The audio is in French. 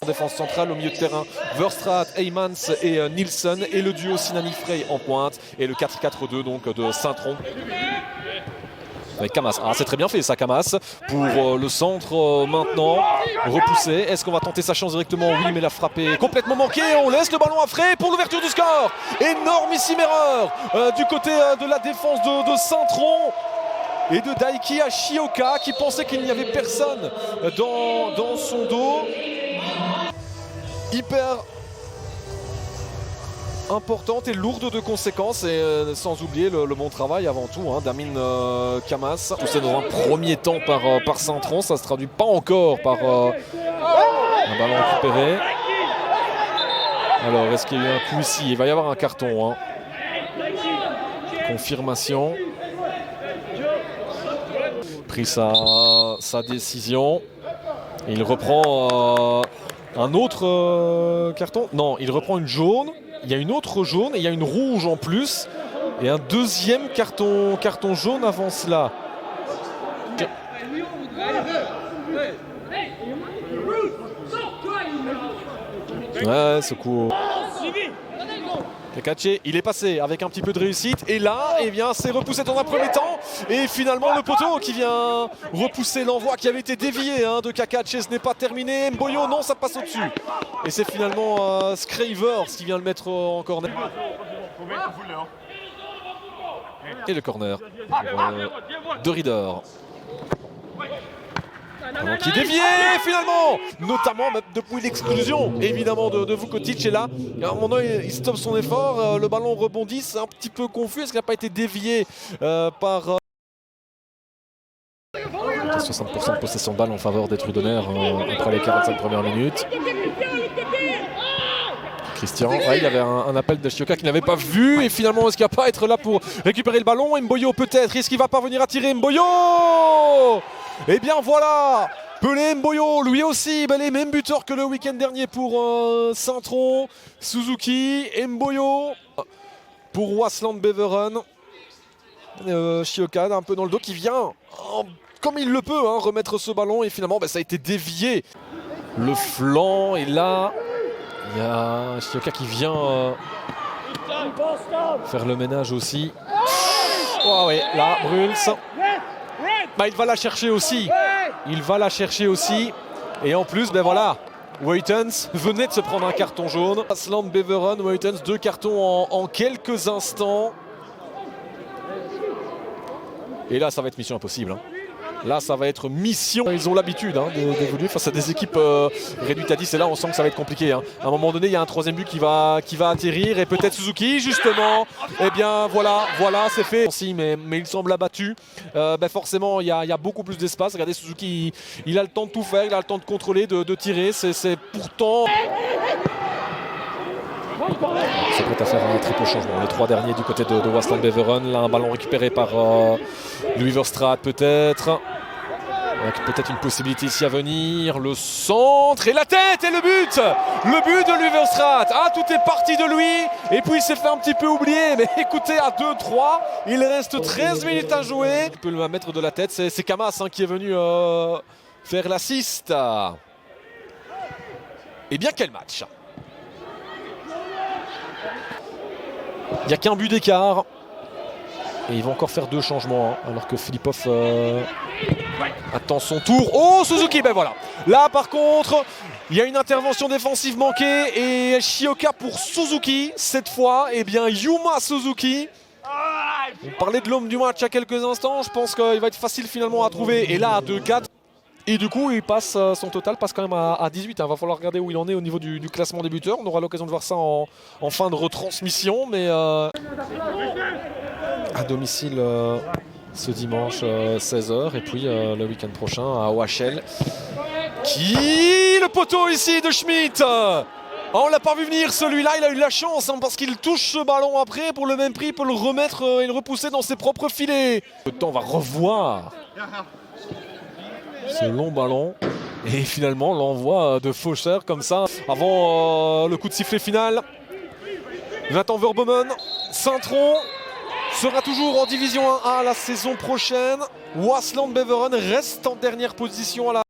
défense centrale. Au milieu de terrain, Verstraat, Heymans et Nielsen. Et le duo Sinani Frey en pointe. Et le 4-4-2 donc de Saint-Tron. Avec Camas. Ah, c'est très bien fait ça, Camas. Pour le centre maintenant. Repoussé. Est-ce qu'on va tenter sa chance directement? Oui, mais la frappe est complètement manquée. On laisse le ballon à Frey pour l'ouverture du score. Énormissime erreur du côté de la défense de Saint-Tron. Et de Daiki Ashioka qui pensait qu'il n'y avait personne dans son dos. Hyper importante et lourde de conséquences, et sans oublier le bon travail avant tout d'Amin Camas. Poussé dans un premier temps par Saint-Tron, ça ne se traduit pas encore par un ballon récupéré. Alors, est-ce qu'il y a eu un coup ici? Il va y avoir un carton. Confirmation. Pris sa décision. Il reprend un autre carton. Non, il reprend une jaune. Il y a une autre jaune et il y a une rouge en plus. Et un deuxième carton jaune avant cela. Ouais, ce coup. Kakache, il est passé avec un petit peu de réussite. Et là, eh bien, c'est repoussé dans un premier temps. Et finalement, le poteau qui vient repousser l'envoi qui avait été dévié de Kakache. Ce n'est pas terminé. Mboyo, non, ça passe au-dessus. Et c'est finalement Scravers qui vient le mettre en corner. Et le corner de Rieder. Qui est dévié finalement, notamment depuis l'exclusion évidemment de Vukotic. Et là, à un moment il stoppe son effort, le ballon rebondit, c'est un petit peu confus. Est-ce qu'il n'a pas été dévié par 60% de possession de balle en faveur des Trudonner après les 45 premières minutes. Christian, il y avait un appel de Shioka qui n'avait pas vu. Et finalement, est-ce qu'il va pas être là pour récupérer le ballon? Et Mboyo peut-être, est-ce qu'il va parvenir à tirer? Mboyo! Eh bien voilà, Pelé Mboyo, lui aussi, les mêmes buteurs que le week-end dernier pour Saint-Tron. Suzuki et Mboyo pour Waasland Beveren. Shioka un peu dans le dos qui vient, comme il le peut, remettre ce ballon. Et finalement, ça a été dévié. Le flanc est là. Il y a Shioka qui vient faire le ménage aussi. Oh oui, là, Bruls. Il va la chercher aussi. Il va la chercher aussi. Et en plus, voilà, Waitens venait de se prendre un carton jaune. Waasland Beveren, Waitens, 2 cartons en quelques instants. Et là, ça va être mission impossible. Là, ça va être mission. Ils ont l'habitude d'évoluer face à des équipes réduites à 10. Et là, on sent que ça va être compliqué. À un moment donné, il y a un troisième but qui va atterrir. Et peut-être Suzuki, justement. Eh bien, voilà, c'est fait. Mais il semble abattu. Forcément, il y a beaucoup plus d'espace. Regardez, Suzuki, il a le temps de tout faire. Il a le temps de contrôler, de tirer. C'est pourtant... C'est prêt à faire un triple changement. Les 3 derniers du côté de Waasland Beveren. Là, un ballon récupéré par Louis Verstraat peut-être. Avec peut-être une possibilité ici à venir. Le centre et la tête et le but! Le but de Louis Verstraat. Tout est parti de lui. Et puis il s'est fait un petit peu oublier. Mais écoutez, à 2-3, il reste 13 minutes à jouer. Il peut le mettre de la tête. C'est Camas qui est venu faire l'assist. Eh bien, quel match! Il n'y a qu'un but d'écart. Et ils vont encore faire 2 changements. Alors que Filipov attend son tour. Oh, Suzuki, voilà. Là, par contre, il y a une intervention défensive manquée. Et Shioka pour Suzuki. Cette fois, eh bien, Yuma Suzuki. On parlait de l'homme du match à quelques instants. Je pense qu'il va être facile finalement à trouver. Et là, à 2-4. Et du coup, son total passe quand même à 18. Il va falloir regarder où il en est au niveau du classement des buteurs. On aura l'occasion de voir ça en fin de retransmission. Mais à domicile ce dimanche 16h. Et puis le week-end prochain à OHL. Le poteau ici de Schmidt. On ne l'a pas vu venir celui-là. Il a eu de la chance parce qu'il touche ce ballon après. Pour le même prix, il peut le remettre et le repousser dans ses propres filets. Le temps, on va revoir ce long ballon et finalement l'envoi de Faucher comme ça avant le coup de sifflet final. Nathan Verbomen, Saint-Tron sera toujours en division 1A la saison prochaine. Waasland Beveren reste en dernière position à la